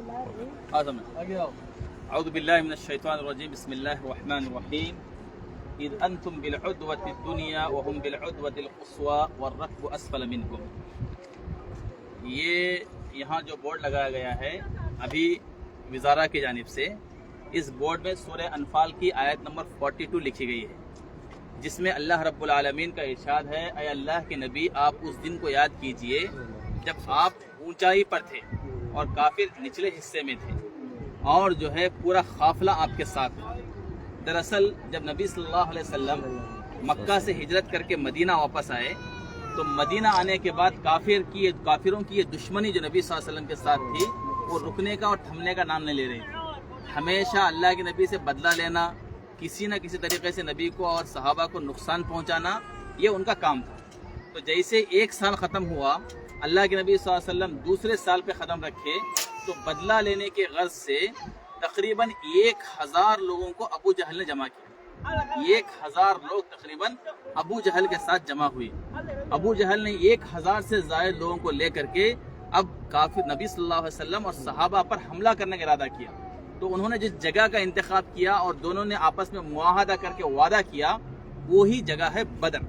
اعوذ باللہ من الشیطان الرجیم بسم اللہ الرحمن الرحیم اذ انتم بالعدوۃ الدنیا وهم بالعدوۃ القصوى والركب اسفل منکم۔ یہ یہاں جو بورڈ لگایا گیا ہے ابھی وزارہ کی جانب سے، اس بورڈ میں سورہ انفال کی آیت نمبر 42 لکھی گئی ہے، جس میں اللہ رب العالمین کا ارشاد ہے، اے اللہ کے نبی آپ اس دن کو یاد کیجئے جب آپ اونچائی پر تھے اور کافر نچلے حصے میں تھے، اور جو ہے پورا قافلہ آپ کے ساتھ تھا۔ دراصل جب نبی صلی اللہ علیہ وسلم مکہ سے ہجرت کر کے مدینہ واپس آئے تو مدینہ آنے کے بعد کافروں کی یہ دشمنی جو نبی صلی اللہ علیہ وسلم کے ساتھ تھی وہ رکنے کا اور تھمنے کا نام نہیں لے رہی تھی۔ ہمیشہ اللہ کے نبی سے بدلہ لینا، کسی نہ کسی طریقے سے نبی کو اور صحابہ کو نقصان پہنچانا، یہ ان کا کام تھا۔ تو جیسے ایک سال ختم ہوا، اللہ کے نبی صلی اللہ علیہ وسلم دوسرے سال پہ قدم رکھے تو بدلہ لینے کے غرض سے تقریباً 1000 لوگوں کو ابو جہل نے جمع کیا۔ 1000 لوگ تقریباً ابو جہل کے ساتھ جمع ہوئے۔ ابو جہل نے 1000 سے زائد لوگوں کو لے کر کے اب کافر نبی صلی اللہ علیہ وسلم اور صحابہ پر حملہ کرنے کا ارادہ کیا۔ تو انہوں نے جس جگہ کا انتخاب کیا اور دونوں نے آپس میں معاہدہ کر کے وعدہ کیا، وہی جگہ ہے بدر۔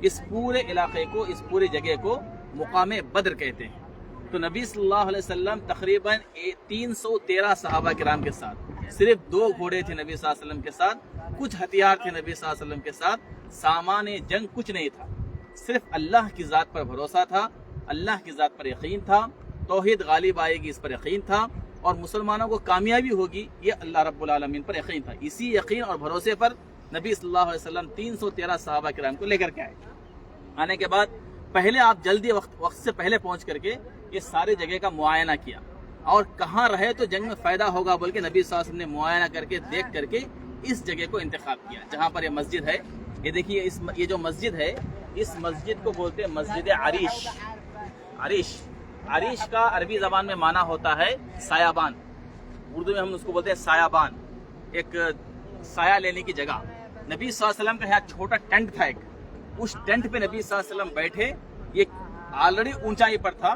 اس پورے علاقے کو، اس پورے جگہ کو مقام بدر کہتے ہیں۔ تو نبی صلی اللہ علیہ وسلم تقریباً 313 صحابہ کرام کے ساتھ، صرف 2 گھوڑے تھے نبی صلی اللہ علیہ وسلم کے ساتھ، کچھ ہتھیار تھے نبی صلی اللہ علیہ وسلم کے ساتھ، سامان جنگ کچھ نہیں تھا، صرف اللہ کی ذات پر بھروسہ تھا، اللہ کی ذات پر یقین تھا، توحید غالب آئے گی اس پر یقین تھا، اور مسلمانوں کو کامیابی ہوگی یہ اللہ رب العالمین پر یقین تھا۔ اسی یقین اور بھروسے پر نبی صلی اللہ علیہ وسلم 313 صحابہ کرام کو لے کر کے آئے۔ آنے کے بعد پہلے آپ جلدی وقت سے پہلے پہنچ کر کے یہ سارے جگہ کا معائنہ کیا، اور کہاں رہے تو جنگ میں فائدہ ہوگا بول کے نبی صلی اللہ علیہ وسلم نے معائنہ کر کے دیکھ کر کے اس جگہ کو انتخاب کیا جہاں پر یہ مسجد ہے۔ یہ دیکھیے یہ جو مسجد ہے، اس مسجد کو بولتے ہیں مسجد عریش۔ عریش کا عربی زبان میں معنی ہوتا ہے سایابان، اردو میں ہم اس کو بولتے ہیں سایابان، ایک سایہ لینے کی جگہ۔ نبی صلی اللہ علیہ وسلم کا یہاں چھوٹا ٹینٹ تھا ایک، اس ٹینٹ پہ نبی صلی اللہ علیہ وسلم بیٹھے، یہ آلریڈی اونچائی پر تھا،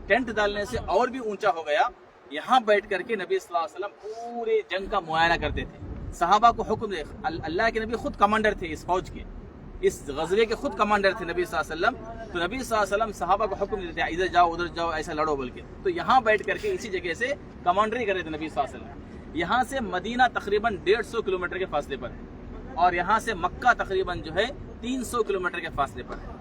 ٹینٹ ڈالنے سے اور بھی اونچا ہو گیا۔ یہاں بیٹھ کر کے نبی صلی اللہ علیہ وسلم پورے جنگ کا معائنہ کرتے تھے، صحابہ کو حکم دے۔ اللہ کے نبی خود کمانڈر تھے اس فوج کے، اس غزوے کے خود کمانڈر تھے نبی صلی اللہ علیہ وسلم۔ تو نبی صلی اللہ علیہ وسلم صحابہ کو حکم دیتے تھے ادھر جاؤ ادھر جاؤ ایسا لڑو بول کے۔ تو یہاں بیٹھ کر کے اسی جگہ سے کمانڈری کر رہے تھے نبی صلی اللہ علیہ وسلم۔ یہاں سے مدینہ تقریباً 150 کلومیٹر کے فاصلے پر ہے، اور یہاں سے مکہ تقریباً جو ہے 300 کلومیٹر کے فاصلے پر ہے۔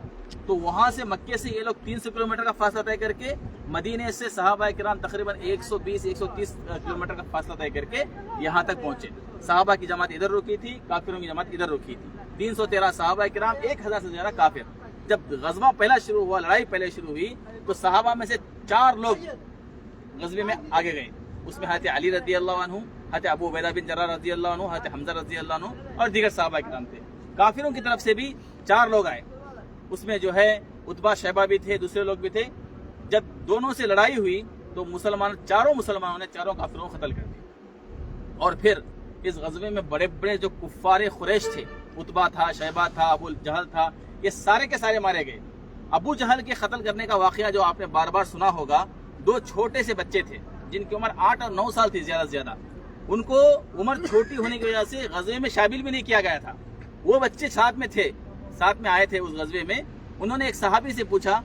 تو وہاں سے مکے سے یہ لوگ 300 کلومیٹر کا فاصلہ طے کر کے، مدینے سے صحابہ کرام تقریباً 120-130 کلومیٹر کا فاصلہ طے کر کے یہاں تک پہنچے۔ صحابہ کی جماعت ادھر رکی تھی، کافروں کی جماعت ادھر رکی تھی۔ 313 صحابہ کرام، 1000 سے زیادہ کافر۔ جب غزوہ پہلا شروع ہوا، لڑائی پہلے شروع ہوئی، تو صحابہ میں سے 4 لوگ غزوے میں آگے گئے۔ اس میں حضرت علی رضی اللہ عنہ، حضرت ابو عبیدہ بن جراح رضی اللہ عنہ، حضرت حمزہ رضی اللہ عنہ اور دیگر صحابہ کرام تھے۔ کافروں کی طرف سے بھی 4 لوگ آئے، اس میں جو ہے عتبہ شیبہ بھی تھے، دوسرے لوگ بھی تھے۔ جب دونوں سے لڑائی ہوئی تو چاروں مسلمانوں نے چاروں کافروں کو قتل کر دیا، اور پھر اس غزوے میں بڑے بڑے جو کفار قریش تھے، عتبہ تھا، شیبہ تھا، ابو جہل تھا، یہ سارے کے سارے مارے گئے۔ ابو جہل کے قتل کرنے کا واقعہ جو آپ نے بار بار سنا ہوگا، 2 چھوٹے سے بچے تھے جن کی عمر 8 اور 9 سال تھی زیادہ سے زیادہ، ان کو عمر چھوٹی ہونے کی وجہ سے غزوے میں شامل بھی نہیں کیا گیا تھا۔ وہ بچے ساتھ میں تھے، ساتھ میں آئے تھے اس غزوے میں۔ انہوں نے ایک صحابی سے پوچھا،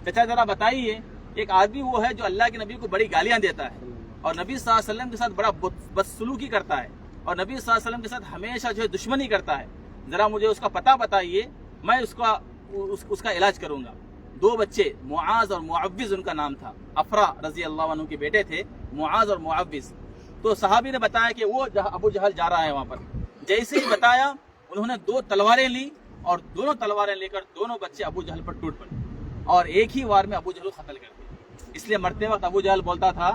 چچا ذرا بتائیے، ایک آدمی وہ ہے جو اللہ کے نبی کو بڑی گالیاں دیتا ہے اور نبی صلی اللہ علیہ وسلم کے ساتھ بڑا بدسلوکی کرتا ہے، اور نبی صلی اللہ علیہ وسلم کے ساتھ ہمیشہ جو ہے دشمنی کرتا ہے، ذرا مجھے اس کا پتہ بتائیے، میں اس کا علاج کروں گا۔ 2 بچے، معاذ اور معوذ ان کا نام تھا، افرا رضی اللہ عنہ کے بیٹے تھے معاذ اور معوذ۔ تو صحابی نے بتایا کہ وہ ابو جہل جا رہا ہے وہاں پر۔ جیسے ہی بتایا، انہوں نے 2 تلواریں لی، اور دونوں تلواریں لے کر دونوں بچے ابو جہل پر ٹوٹ پڑے، اور ایک ہی وار میں ابو جہل کو قتل کر دیا۔ اس لیے مرتے وقت ابو جہل بولتا تھا،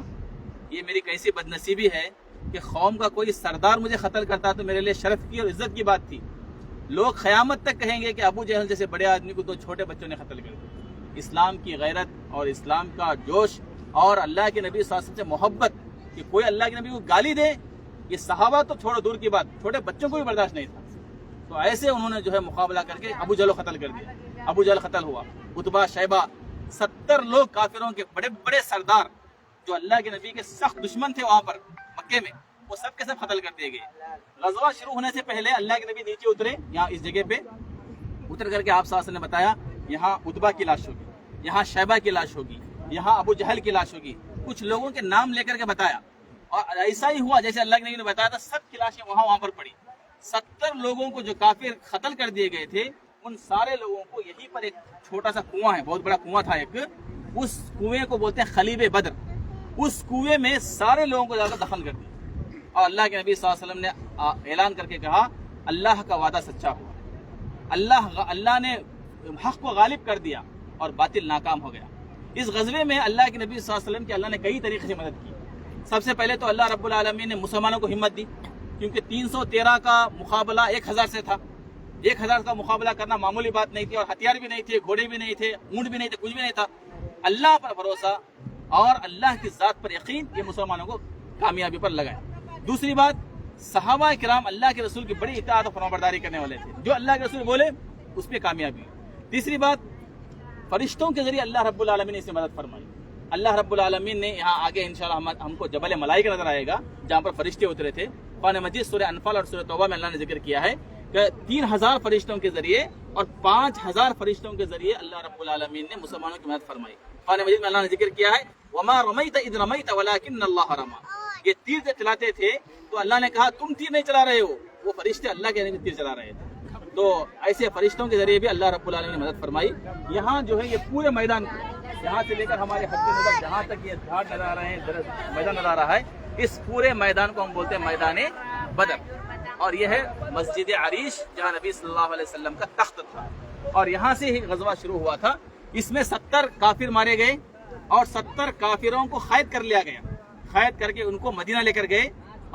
یہ میری کیسی بدنصیبی ہے کہ قوم کا کوئی سردار مجھے قتل کرتا تو میرے لیے شرف کی اور عزت کی بات تھی، لوگ قیامت تک کہیں گے کہ ابو جہل جیسے بڑے آدمی کو 2 چھوٹے بچوں نے قتل کر دیا۔ اسلام کی غیرت اور اسلام کا جوش اور اللہ کے نبی صلی اللہ علیہ وسلم سے محبت، کہ کوئی اللہ کے نبی کو گالی دے، یہ صحابہ تو چھوڑو دور کی بات، چھوٹے بچوں کو بھی برداشت نہیں تھا۔ تو ایسے انہوں نے جو ہے مقابلہ کر کے ابو جہل کو قتل کر دیا۔ ابو جہل قتل ہوا، عتبہ شیبہ 70 لوگ کافروں کے بڑے بڑے سردار جو اللہ کے نبی کے سخت دشمن تھے وہاں پر مکے میں، وہ سب کے سب قتل کر دیے گئے۔ غزوہ شروع ہونے سے پہلے اللہ کے نبی نیچے اترے، یہاں اس جگہ پہ اتر کر کے آپ صلی اللہ علیہ وسلم نے بتایا یہاں اتبا کی لاش ہوگی، یہاں شیبہ کی لاش ہوگی، یہاں ابو جہل کی لاش ہوگی، کچھ لوگوں کے نام لے کر کے بتایا، اور ایسا ہی ہوا جیسے اللہ کے نبی نے بتایا تھا، سب کی لاشیں وہاں پر پڑی۔ 70 لوگوں کو جو کافر قتل کر دیے گئے تھے، ان سارے لوگوں کو یہیں پر ایک چھوٹا سا کنواں ہے، بہت بڑا کنواں تھا ایک، اس کنویں کو بولتے ہیں خلیب بدر، اس کنویں میں سارے لوگوں کو جا کر دفن کر دیا۔ اور اللہ کے نبی صلی اللہ علیہ وسلم نے اعلان کر کے کہا اللہ کا وعدہ سچا ہوا، اللہ نے حق کو غالب کر دیا اور باطل ناکام ہو گیا۔ اس غزوے میں اللہ کے نبی صلی اللہ علیہ وسلم کی اللہ نے کئی طریقے سے مدد کی۔ سب سے پہلے تو اللہ رب العالمین نے مسلمانوں کو ہمت دی، کیونکہ 313 کا مقابلہ 1000 سے تھا۔ 1000 کا مقابلہ کرنا معمولی بات نہیں تھی، اور ہتھیار بھی نہیں تھے، گھوڑے بھی نہیں تھے، اونٹ بھی نہیں تھے، کچھ بھی نہیں تھا۔ اللہ پر بھروسہ اور اللہ کی ذات پر یقین، یہ مسلمانوں کو کامیابی پر لگایا۔ دوسری بات، صحابہ کرام اللہ کے رسول کی بڑی اطاعت اور فرمانبرداری کرنے والے تھے، جو اللہ کے رسول بولے اس پہ کامیابی ہوئی۔ تیسری بات، فرشتوں کے ذریعے اللہ رب العالمین نے اسے مدد فرمائی۔ اللہ رب العالمین نے یہاں آگے انشاءاللہ ہم کو جبل ملائکہ نظر آئے گا جہاں پر فرشتے اترے تھے۔ قرآن مجید سورہ انفال اور سورہ توبہ میں اللہ نے ذکر کیا ہے کہ 3000 فرشتوں کے ذریعے اور 5000 فرشتوں کے ذریعے اللہ رب العالمین نے مسلمانوں کی مدد فرمائی۔ قرآن مجید میں اللہ نے ذکر کیا ہے وما رمیت اذ رمیت ولکن اللہ رمی، یہ تیر جب چلاتے تھے تو اللہ نے کہا تم تیر نہیں چلا رہے ہو، وہ فرشتے اللہ کے نبی تیر چلا رہے تھے۔ تو ایسے فرشتوں کے ذریعے بھی اللہ رب العالمین نے مدد فرمائی۔ یہاں جو ہے یہ پورے میدان کو، یہاں سے لے کر ہمارے حد نظر جہاں تک یہ جھاڑ نظر آ رہے ہیں، میدان نظر آ رہا ہے، اس پورے میدان کو ہم بولتے ہیں میدان بدر۔ اور یہ ہے مسجد عریش جہاں نبی صلی اللہ علیہ وسلم کا تخت تھا، اور یہاں سے ہی غزوہ شروع ہوا تھا۔ اس میں 70 کافر مارے گئے اور 70 کافروں کو قید کر لیا گیا، قید کر کے ان کو مدینہ لے کر گئے،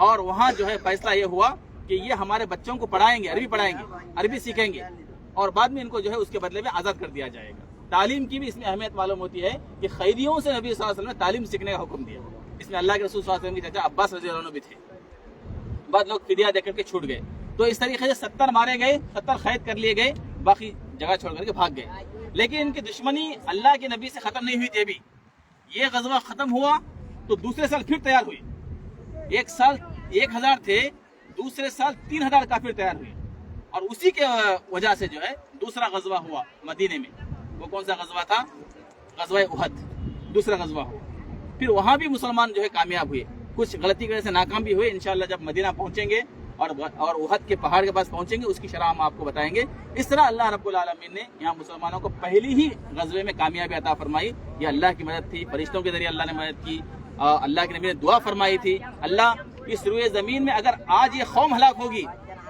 اور وہاں جو ہے فیصلہ یہ ہوا کہ یہ ہمارے بچوں کو پڑھائیں گے، عربی سیکھیں گے، اور بعد میں ان کو جو ہے اس کے بدلے میں آزاد کر دیا جائے گا۔ تعلیم کی بھی اس میں اہمیت معلوم ہوتی ہے کہ قیدیوں سے نبی صلی اللہ علیہ وسلم نے تعلیم سیکھنے کا حکم دیا۔ اس میں اللہ کے رسول صلی اللہ علیہ وسلم کی چچا عباس رضی اللہ عنہ بھی تھے، بعد لوگ فدیہ دے کر کے چھوٹ گئے۔ تو اس طریقے سے 70 مارے گئے، 70 قید کر لیے گئے، باقی جگہ چھوڑ کر کے بھاگ گئے۔ لیکن ان کی دشمنی اللہ کے نبی سے ختم نہیں ہوئی تھی۔ ابھی یہ غزوہ ختم ہوا تو دوسرے سال پھر تیار ہوئی۔ ایک سال 1000 تھے، دوسرے سال 3000 کافر تیار ہوئے، اور اسی کے وجہ سے جو ہے دوسرا غزوہ ہوا مدینے میں۔ وہ کون سا غزوہ تھا؟ غزوہ احد، دوسرا غزوہ ہوا۔ پھر وہاں بھی مسلمان جو ہے کامیاب ہوئے، کچھ غلطی کی وجہ سے ناکام بھی ہوئے۔ انشاءاللہ جب مدینہ پہنچیں گے اور احد کے پہاڑ کے پاس پہنچیں گے، اس کی شرح ہم آپ کو بتائیں گے۔ اس طرح اللہ رب العالمین نے یہاں مسلمانوں کو پہلی ہی غزوے میں کامیابی عطا فرمائی۔ یہ اللہ کی مدد تھی، فرشتوں کے ذریعے اللہ نے مدد کی، اللہ کے نبی نے دعا فرمائی تھی اللہ اس روئے زمین میں اگر آج یہ قوم ہلاک ہوگی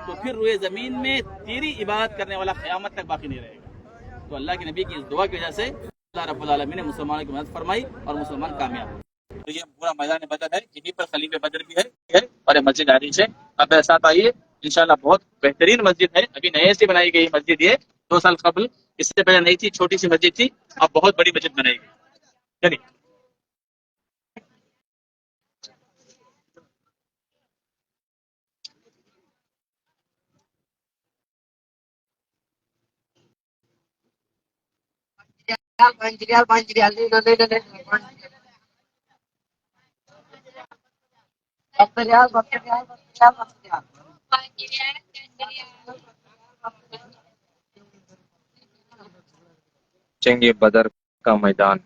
تو پھر روئے زمین میں تیری عبادت کرنے والا قیامت تک باقی نہیں رہے گا۔ تو اللہ کے نبی کی اس دعا کی وجہ سے اللہ رب العالمین نے مسلمانوں کی مدد فرمائی اور مسلمان کامیاب ہوئے۔ تو یہ پورا میدان بدر ہے، یہیں پر خلیف بدر بھی ہے اور یہ مسجد عریش ہے۔ اب ساتھ آئیے، انشاءاللہ بہت بہترین مسجد ہے، ابھی نئے سے بنائی گئی مسجد، یہ 2 سال قبل، اس سے پہلے نہیں تھی، چھوٹی سی مسجد تھی، اب بہت بڑی مسجد بنائی گئی۔ چلیے جنگ بدر کا میدان